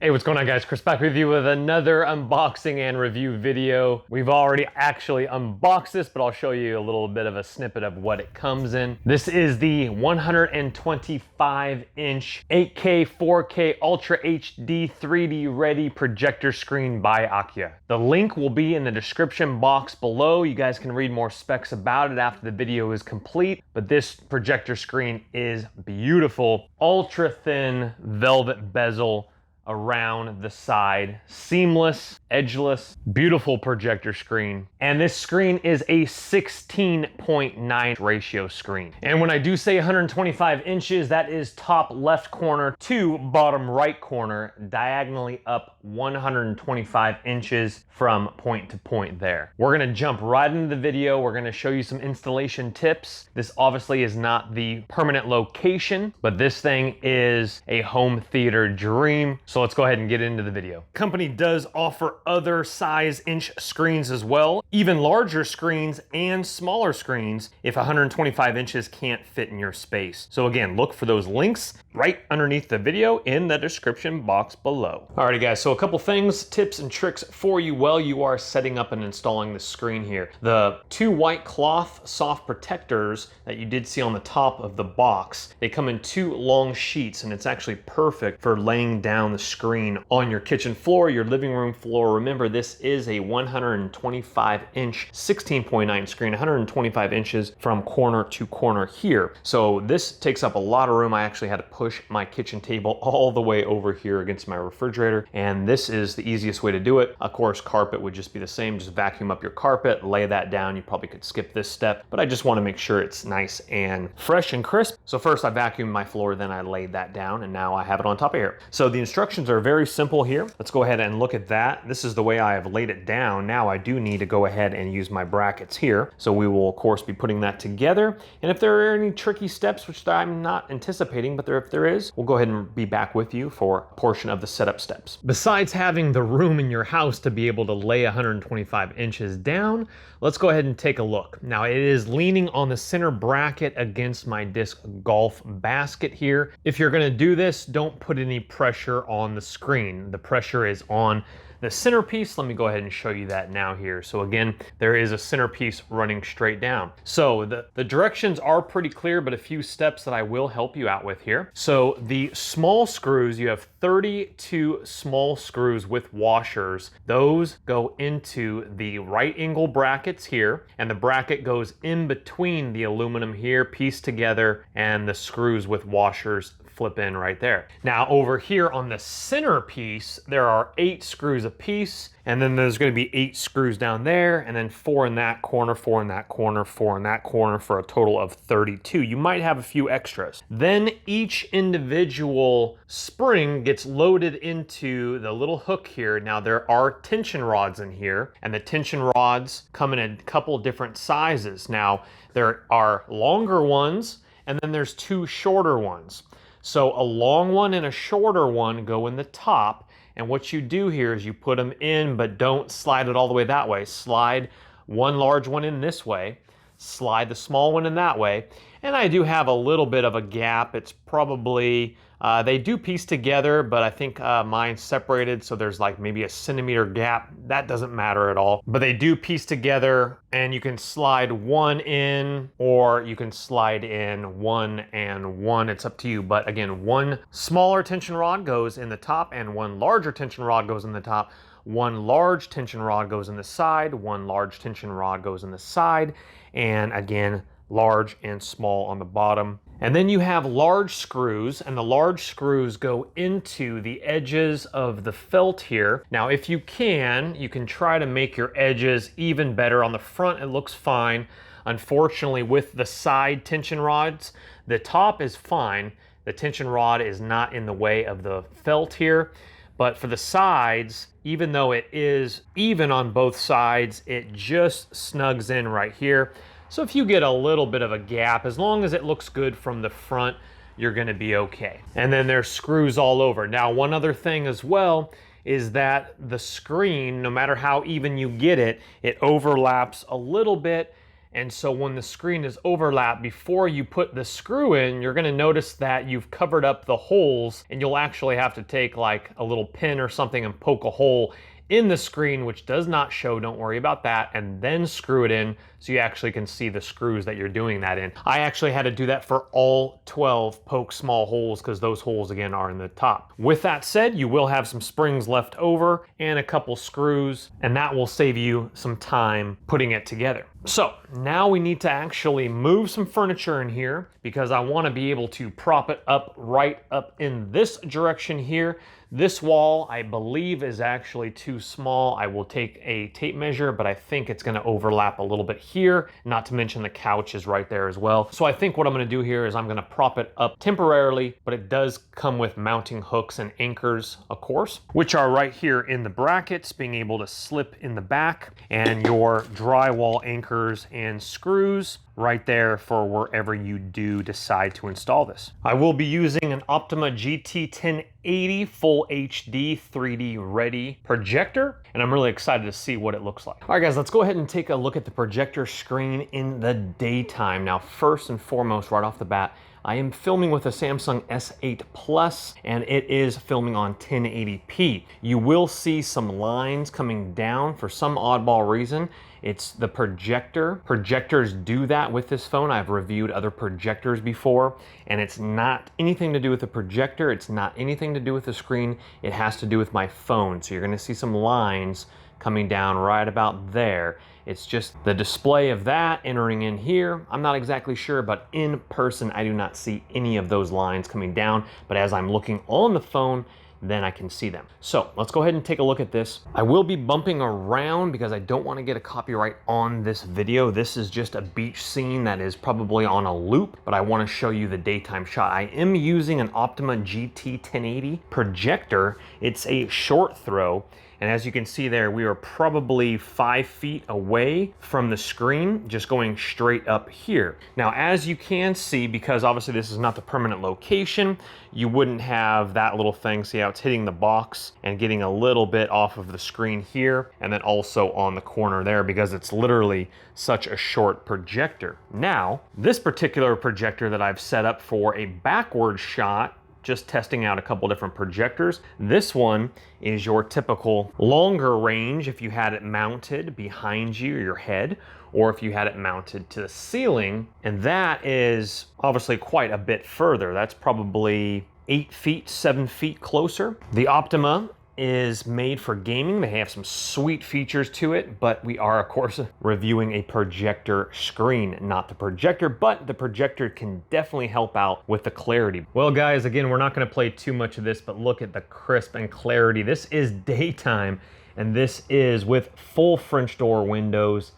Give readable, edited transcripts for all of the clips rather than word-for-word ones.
Hey, what's going on, guys? Chris back with you with another unboxing and review video. We've already actually unboxed this, but I'll show you a little bit of a snippet of what it comes in. This is the 125-inch 8K, 4K Ultra HD 3D ready projector screen by Akia. The link will be in the description box below. You guys can read more specs about it after the video is complete, but this projector screen is beautiful. Ultra thin velvet bezel around the side, seamless, edgeless, beautiful projector screen. And this screen is a 16.9 ratio screen. And when I do say 125 inches, that is top left corner to bottom right corner, diagonally up 125 inches from point to point there. We're gonna jump right into the video. We're gonna show you some installation tips. This obviously is not the permanent location, but this thing is a home theater dream. So let's go ahead and get into the video. The company does offer other size inch screens as well, even larger screens and smaller screens if 125 inches can't fit in your space. So again, look for those links right underneath the video in the description box below. Alrighty guys, so a couple things, tips and tricks for you while you are setting up and installing the screen here. The two white cloth soft protectors that you did see on the top of the box, they come in two long sheets, and it's actually perfect for laying down the screen on your kitchen floor, your living room floor. Remember, this is a 125-inch 16.9 screen, 125 inches from corner to corner here. So this takes up a lot of room. I actually had to push my kitchen table all the way over here against my refrigerator, and this is the easiest way to do it. Of course, carpet would just be the same. Just vacuum up your carpet, lay that down. You probably could skip this step, but I just want to make sure it's nice and fresh and crisp. So first I vacuumed my floor, then I laid that down, and now I have it on top of here. So the instructions are very simple here. Let's go ahead and look at that. This is the way I have laid it down. Now I do need to go ahead and use my brackets here. So we will of course be putting that together. And if there are any tricky steps, which I'm not anticipating, but if there is, we'll go ahead and be back with you for a portion of the setup steps. Besides having the room in your house to be able to lay 125 inches down, let's go ahead and take a look. Now it is leaning on the center bracket against my disc golf basket here. If you're gonna do this, don't put any pressure on the screen. The pressure is on the centerpiece. Let me go ahead and show you that now here. So again, there is a centerpiece running straight down. So the directions are pretty clear, but a few steps that I will help you out with here. So the small screws, you have 32 small screws with washers. Those go into the right angle brackets here, and the bracket goes in between the aluminum here, pieced together, and the screws with washers flip in right there. Now over here on the center piece, there are 8 screws a piece, and then there's going to be 8 screws down there, and then 4 in that corner, 4 in that corner, 4 in that corner, for a total of 32. You might have a few extras. Then each individual spring gets loaded into the little hook here. Now there are tension rods in here, and the tension rods come in a couple different sizes. Now there are longer ones, and then there's 2 shorter ones. So a long one and a shorter one go in the top, and what you do here is you put them in, but don't slide it all the way that way. Slide one large one in this way, slide the small one in that way, and I do have a little bit of a gap. It's probably, they do piece together, but I think mine's separated, so there's like maybe a centimeter gap. That doesn't matter at all, but they do piece together, and you can slide one in, or you can slide in one and one. It's up to you, but again, one smaller tension rod goes in the top, and one larger tension rod goes in the top. One large tension rod goes in the side, one large tension rod goes in the side, and again, large and small on the bottom. And then you have large screws, and the large screws go into the edges of the felt here. Now, if you can try to make your edges even better. On the front, it looks fine. Unfortunately, with the side tension rods, the top is fine. The tension rod is not in the way of the felt here. But for the sides, even though it is even on both sides, it just snugs in right here. So if you get a little bit of a gap, as long as it looks good from the front, you're gonna be okay. And then there's screws all over. Now, one other thing as well is that the screen, no matter how even you get it, it overlaps a little bit And so when the screen is overlapped, before you put the screw in, you're gonna notice that you've covered up the holes, and you'll actually have to take like a little pin or something and poke a hole in the screen, which does not show, don't worry about that, and then screw it in so you actually can see the screws that you're doing that in. I actually had to do that for all 12 poke small holes because those holes again are in the top. With that said, you will have some springs left over and a couple screws, and that will save you some time putting it together. So now we need to actually move some furniture in here because I want to be able to prop it up right up in this direction here. This wall, I believe, is actually too small. I will take a tape measure, but I think it's gonna overlap a little bit here, not to mention the couch is right there as well. So I think what I'm gonna do here is I'm gonna prop it up temporarily, but it does come with mounting hooks and anchors, of course, which are right here in the brackets, being able to slip in the back, and your drywall anchors and screws right there for wherever you do decide to install this. I will be using an Optoma GT1080 full HD 3D ready projector, and I'm really excited to see what it looks like. All right guys, let's go ahead and take a look at the projector screen in the daytime. Now, first and foremost, right off the bat, I am filming with a Samsung S8 Plus, and it is filming on 1080p. You will see some lines coming down for some oddball reason. It's the projector. Projectors do that with this phone. I've reviewed other projectors before, and it's not anything to do with the projector. It's not anything to do with the screen. It has to do with my phone. So you're gonna see some lines coming down right about there. It's just the display of that entering in here. I'm not exactly sure, but in person, I do not see any of those lines coming down. But as I'm looking on the phone, then I can see them. So let's go ahead and take a look at this. I will be bumping around because I don't want to get a copyright on this video. This is just a beach scene that is probably on a loop, but I want to show you the daytime shot. I am using an Optoma GT1080 projector. It's a short throw. And as you can see there, we are probably 5 feet away from the screen, just going straight up here. Now, as you can see, because obviously this is not the permanent location, you wouldn't have that little thing. See how it's hitting the box and getting a little bit off of the screen here, and then also on the corner there, because it's literally such a short projector. Now, this particular projector that I've set up for a backward shot, just testing out a couple different projectors. This one is your typical longer range if you had it mounted behind you, your head, or if you had it mounted to the ceiling. And that is obviously quite a bit further. That's probably 8 feet, 7 feet closer. The Optoma is made for gaming. They have some sweet features to it, but we are, of course, reviewing a projector screen, not the projector, but the projector can definitely help out with the clarity. Well, guys, again, we're not gonna play too much of this, but look at the crisp and clarity. This is daytime, and this is with full French door windows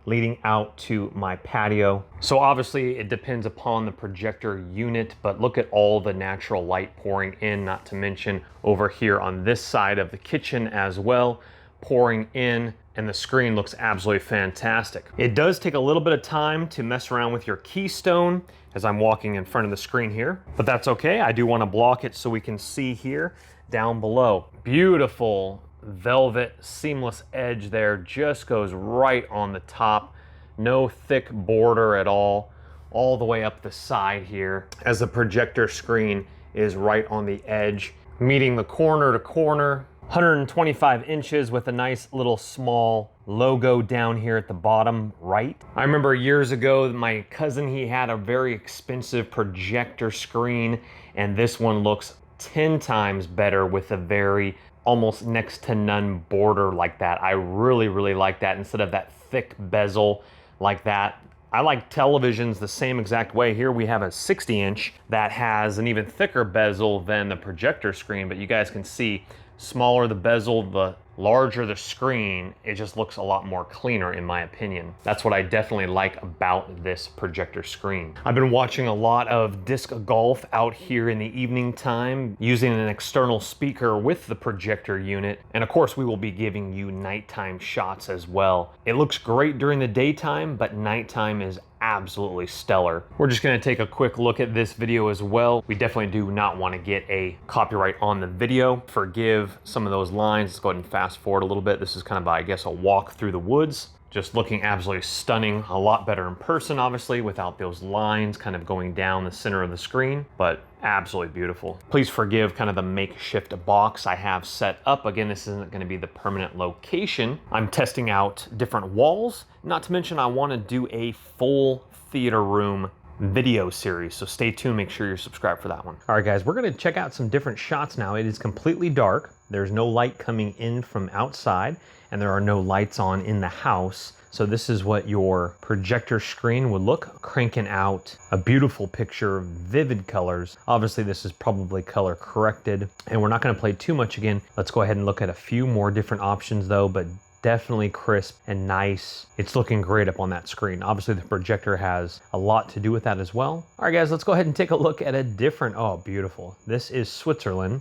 leading out to my patio. So obviously it depends upon the projector unit, but look at all the natural light pouring in, not to mention over here on this side of the kitchen as well, pouring in, and the screen looks absolutely fantastic. It does take a little bit of time to mess around with your keystone as I'm walking in front of the screen here, but that's okay. I do want to block it so we can see here down below. Beautiful velvet seamless edge there, just goes right on the top. No thick border at all the way up the side here, as the projector screen is right on the edge, meeting the corner to corner. 125 inches with a nice little small logo down here at the bottom right. I remember years ago, my cousin, he had a very expensive projector screen, and this one looks 10 times better with a very almost next to none border like that. I really, really like that instead of that thick bezel like that. I like televisions the same exact way. Here we have a 60-inch that has an even thicker bezel than the projector screen, but you guys can see smaller the bezel, the larger the screen, it just looks a lot more cleaner in my opinion. That's what I definitely like about this projector screen. I've been watching a lot of disc golf out here in the evening time using an external speaker with the projector unit. And of course we will be giving you nighttime shots as well. It looks great during the daytime, but nighttime is absolutely stellar. We're just gonna take a quick look at this video as well. We definitely do not want to get a copyright on the video. Forgive some of those lines. Let's go ahead and fast forward a little bit. This is kind of, I guess, a walk through the woods. Just looking absolutely stunning. A lot better in person, obviously, without those lines kind of going down the center of the screen, but absolutely beautiful. Please forgive kind of the makeshift box I have set up. Again, this isn't going to be the permanent location. I'm testing out different walls, not to mention I want to do a full theater room video series, so stay tuned. Make sure you're subscribed for that one. All right, guys, we're going to check out some different shots now. It is completely dark. There's no light coming in from outside, and there are no lights on in the house. So this is what your projector screen would look, cranking out a beautiful picture, vivid colors. Obviously, this is probably color corrected, and we're not going to play too much again. Let's go ahead and look at a few more different options though, but definitely crisp and nice. It's looking great up on that screen. Obviously, the projector has a lot to do with that as well. All right, guys, let's go ahead and take a look at a different, oh, beautiful. This is Switzerland,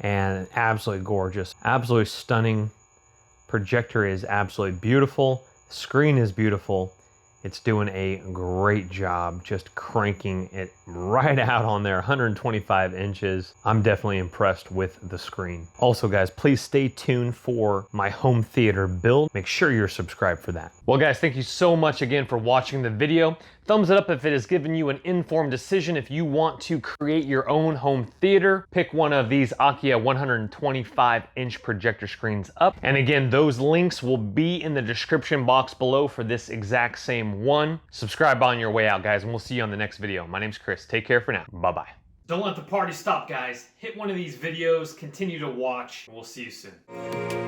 and absolutely gorgeous, absolutely stunning. Projector is absolutely beautiful. Screen is beautiful. It's doing a great job just cranking it right out on there, 125 inches. I'm definitely impressed with the screen. Also, guys, please stay tuned for my home theater build. Make sure you're subscribed for that. Well, guys, thank you so much again for watching the video. Thumbs it up if it has given you an informed decision. If you want to create your own home theater, pick one of these Akia 125-inch projector screens up. And again, those links will be in the description box below for this exact same one. Subscribe on your way out, guys, and we'll see you on the next video. My name's Chris. Take care for now. Bye-bye. Don't let the party stop, guys. Hit one of these videos, continue to watch. We'll see you soon.